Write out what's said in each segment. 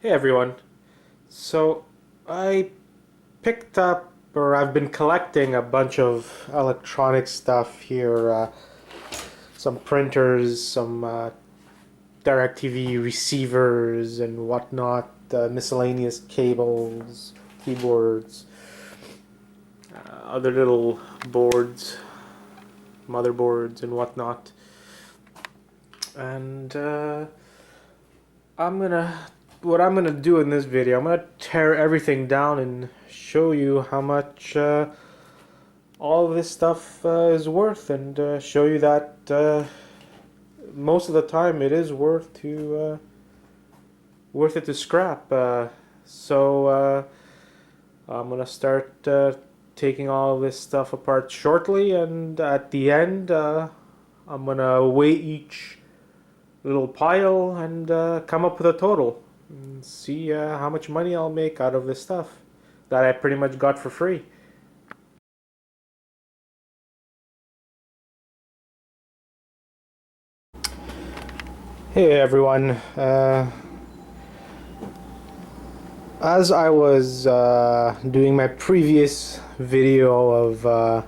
Hey everyone. So I picked up, or I've been collecting a bunch of electronic stuff here. Some printers, some DirecTV receivers and whatnot, miscellaneous cables, keyboards, other little boards, motherboards and whatnot. And I'm gonna what I'm gonna do in this video, I'm gonna tear everything down and show you how much all of this stuff is worth, and show you that most of the time it is worth it to scrap. So I'm gonna start taking all of this stuff apart shortly, and at the end I'm gonna weigh each little pile and come up with a total and see how much money I'll make out of this stuff that I pretty much got for free. Hey everyone, as I was doing my previous video of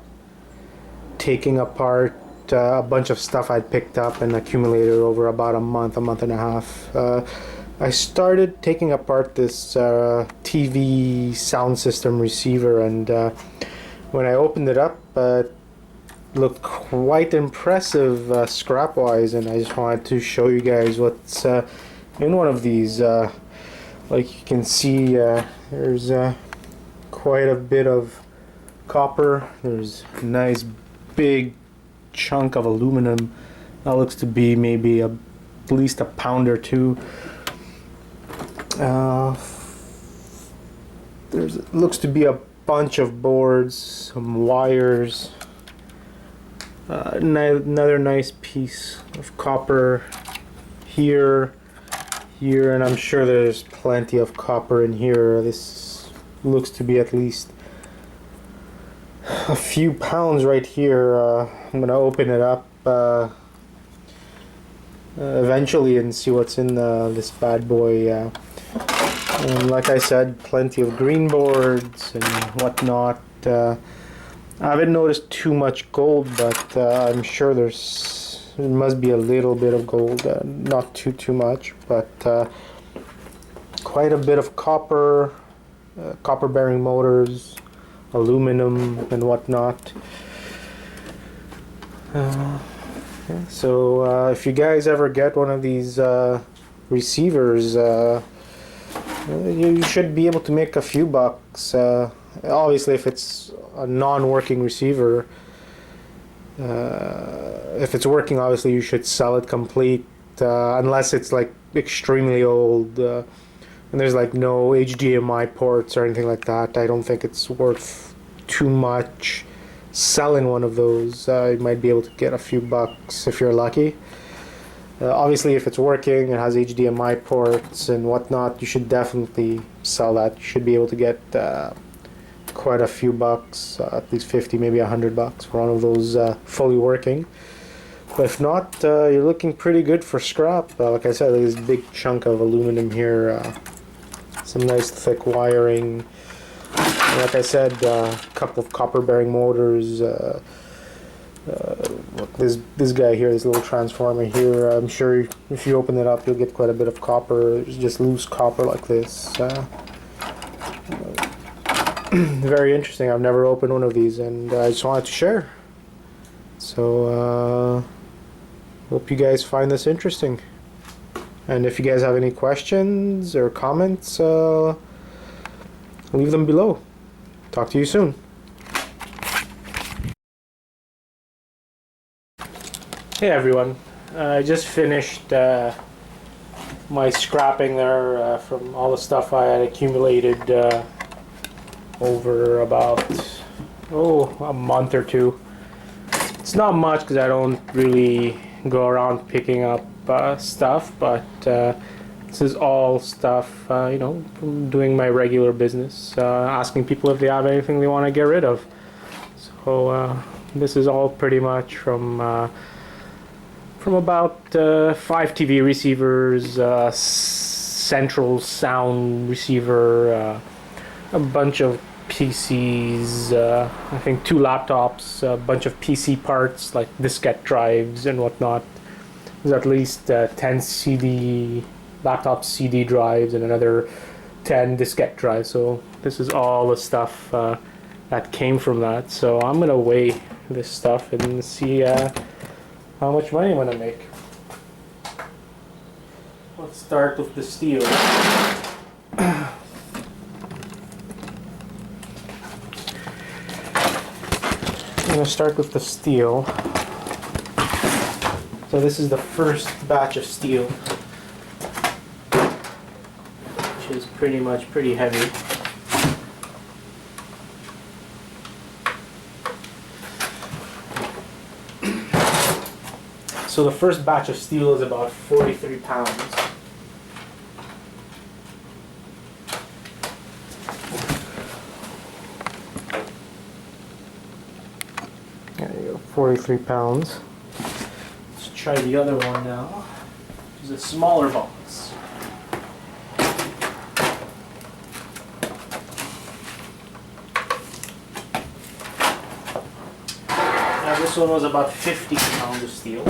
taking apart a bunch of stuff I'd picked up and accumulated over about a month and a half, I started taking apart this TV sound system receiver, and when I opened it up, it looked quite impressive scrap wise, and I just wanted to show you guys what's in one of these. Like you can see, there's quite a bit of copper. There's a nice big chunk of aluminum that looks to be maybe at least a pound or two. Looks to be a bunch of boards, some wires, another nice piece of copper here, and I'm sure there's plenty of copper in here. This looks to be at least a few pounds right here. I'm gonna open it up eventually and see what's in this bad boy. And like I said, plenty of green boards and whatnot. I haven't noticed too much gold, but I'm sure there must be a little bit of gold, not too much, but quite a bit of copper, copper bearing motors, aluminum and whatnot. Yeah, so if you guys ever get one of these receivers, you should be able to make a few bucks. Obviously, if it's a non-working receiver. If it's working, obviously you should sell it complete, unless it's like extremely old and there's like no HDMI ports or anything like that. I don't think it's worth too much selling one of those. You might be able to get a few bucks if you're lucky. Obviously, if it's working, it has HDMI ports and whatnot, you should definitely sell that. You should be able to get quite a few bucks, at least 50, maybe $100 for one of those fully working. But if not, you're looking pretty good for scrap. Like I said, there's this big chunk of aluminum here, some nice thick wiring. And like I said, a couple of copper bearing motors. Look, this guy here, this little transformer here, I'm sure if you open it up you'll get quite a bit of copper. It's just loose copper like this. Very interesting. I've never opened one of these, and I just wanted to share. So hope you guys find this interesting, and if you guys have any questions or comments, leave them below. Talk to you soon. Hey everyone, I just finished my scrapping there from all the stuff I had accumulated over about a month or two. It's not much because I don't really go around picking up stuff, but this is all stuff from doing my regular business, asking people if they have anything they want to get rid of. So this is all pretty much from about 5 TV receivers, central sound receiver, a bunch of PCs, I think 2 laptops, a bunch of PC parts like diskette drives and whatnot. There's at least 10 laptop CD drives and another 10 diskette drives. So this is all the stuff that came from that. So I'm gonna weigh this stuff and see how much money I'm gonna make. Let's start with the steel. I'm going to start with the steel. So this is the first batch of steel, which is pretty heavy. So the first batch of steel is about 43 pounds. There you go, 43 pounds. Let's try the other one now, which is a smaller box. Now this one was about 50 pounds of steel.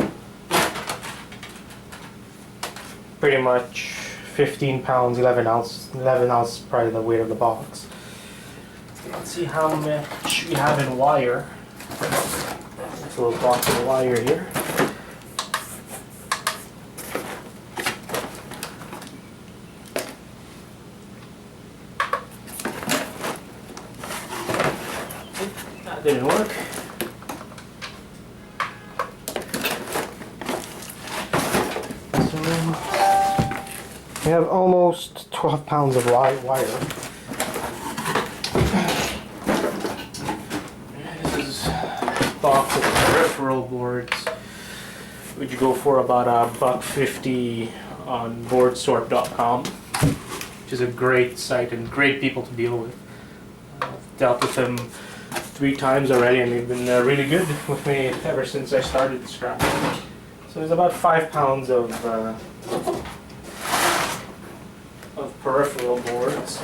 Pretty much 15 pounds, 11 ounce, probably the weight of the box. Let's see how much we have in wire. This little box of wire here. That didn't work. We have almost 12 pounds of wire. This is a box of peripheral boards, which go for about $1.50 on boardsort.com, which is a great site and great people to deal with. I've dealt with them 3 times already, and they've been really good with me ever since I started scrapping. So there's about 5 pounds of peripheral boards.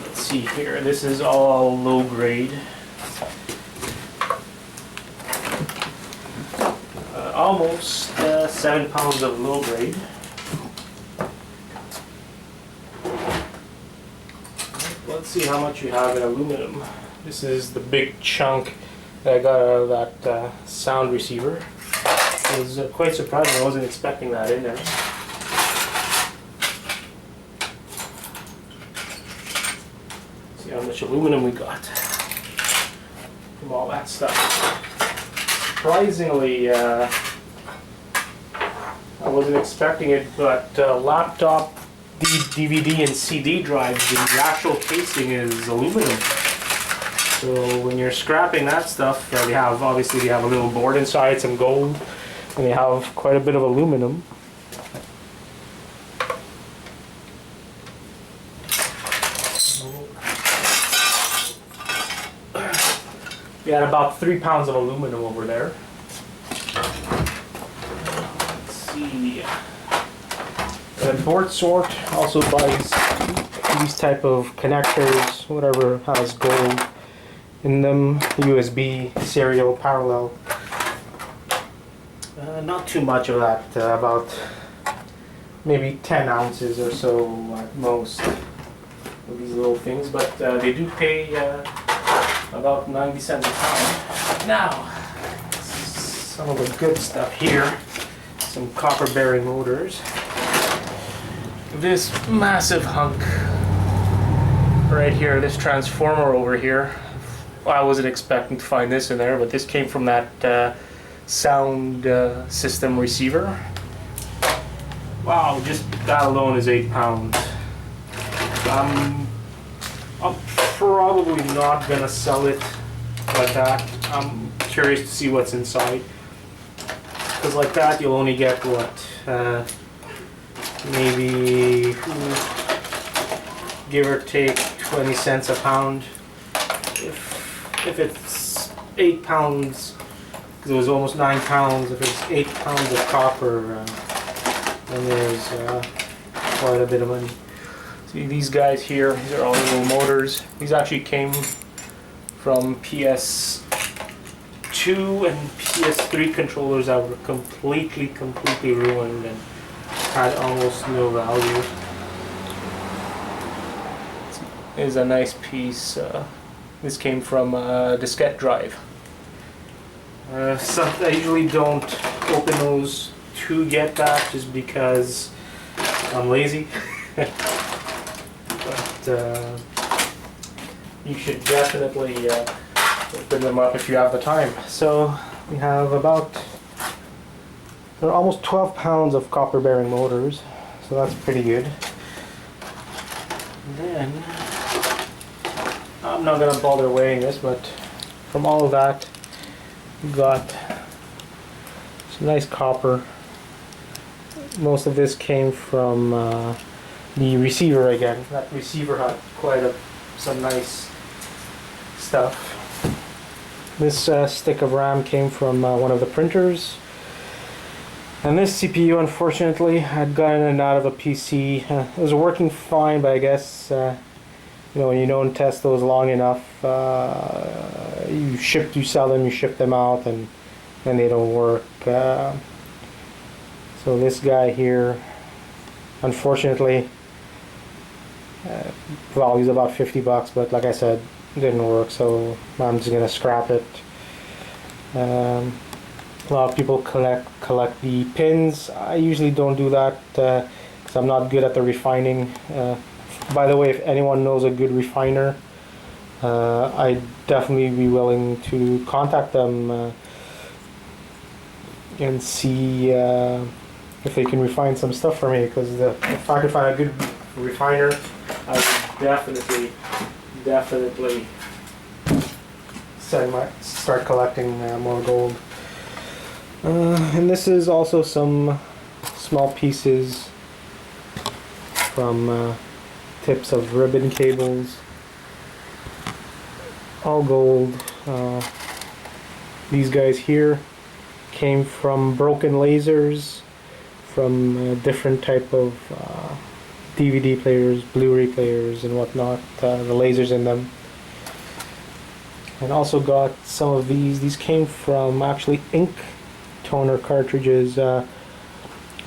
Let's see here. This is all low grade. Almost 7 pounds of low grade. Let's see how much we have in aluminum. This is the big chunk that I got out of that sound receiver. It was quite surprising. I wasn't expecting that in there. See how much aluminum we got from all that stuff. Surprisingly, I wasn't expecting it, but laptop, DVD, and CD drives, the actual casing is aluminum. So when you're scrapping that stuff, they have a little board inside, some gold, and they have quite a bit of aluminum. We had about 3 pounds of aluminum over there. Let's see. Board Sort also buys these type of connectors, whatever has gold in them, USB, serial, parallel. Not too much of that, about maybe 10 ounces or so at most of these little things, but they do pay about 90 cents a pound. Now, some of the good stuff here, some copper bearing motors. This massive hunk right here, this transformer over here, I wasn't expecting to find this in there, but this came from that sound system receiver. Wow, just that alone is 8 pounds. I'm probably not gonna sell it like that. I'm curious to see what's inside, because like that you'll only get what, maybe give or take 20 cents a pound. If it's 8 pounds because it was almost 9 pounds. If it's 8 pounds of copper, then there's quite a bit of money. See these guys here, these are all little motors. These actually came from PS2 and PS3 controllers that were completely ruined and had almost no value. This is a nice piece. This came from a diskette drive. I usually don't open those to get that just because I'm lazy. But you should definitely open them up if you have the time. So we have they're almost 12 pounds of copper bearing motors, so that's pretty good. And then I'm not gonna bother weighing this, but from all of that we got some nice copper. Most of this came from the receiver again. That receiver had some nice stuff. This stick of RAM came from one of the printers. And this CPU, unfortunately, had gotten in and out of a PC. It was working fine, but I guess when you don't test those long enough, you sell them, you ship them out, and they don't work. So this guy here, unfortunately, value's about $50, but like I said, it didn't work, so I'm just gonna scrap it. A lot of people collect the pins. I usually don't do that because I'm not good at the refining. By the way, if anyone knows a good refiner, I'd definitely be willing to contact them and see if they can refine some stuff for me, because if I could find a good refiner, I would definitely start collecting more gold. And this is also some small pieces from tips of ribbon cables, all gold. These guys here came from broken lasers from different type of DVD players, Blu-ray players and whatnot, the lasers in them. And also got some of these came from actually ink toner cartridges, but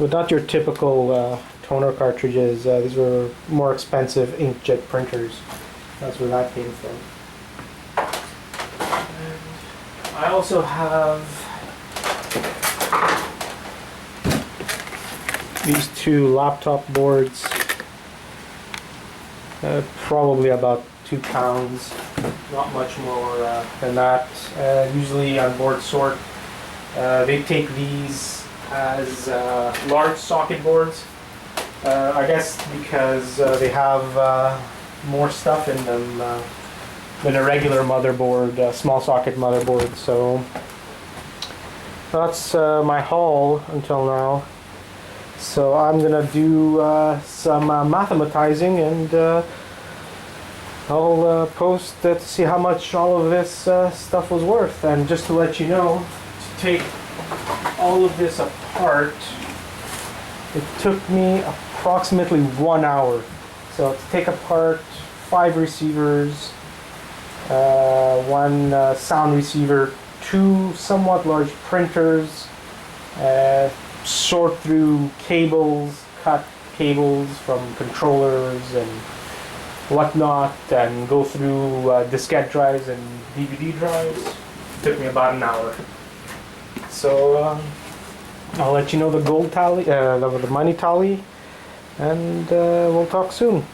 not your typical toner cartridges. These were more expensive inkjet printers. That's where that came from. And I also have these two laptop boards, probably about 2 pounds, not much more than that. Usually on board sort, they take these as large socket boards. I guess because they have more stuff in them than a regular motherboard, small socket motherboard. So that's my haul until now. So I'm gonna do some mathematizing, and I'll post to see how much all of this stuff was worth. And just to let you know, to take all of this apart, it took me approximately 1 hour. So to take apart 5 receivers, 1 sound receiver, 2 somewhat large printers, sort through cables, cut cables from controllers and whatnot, and go through diskette drives and DVD drives. It took me about an hour. So I'll let you know the gold tally, the money tally, and we'll talk soon.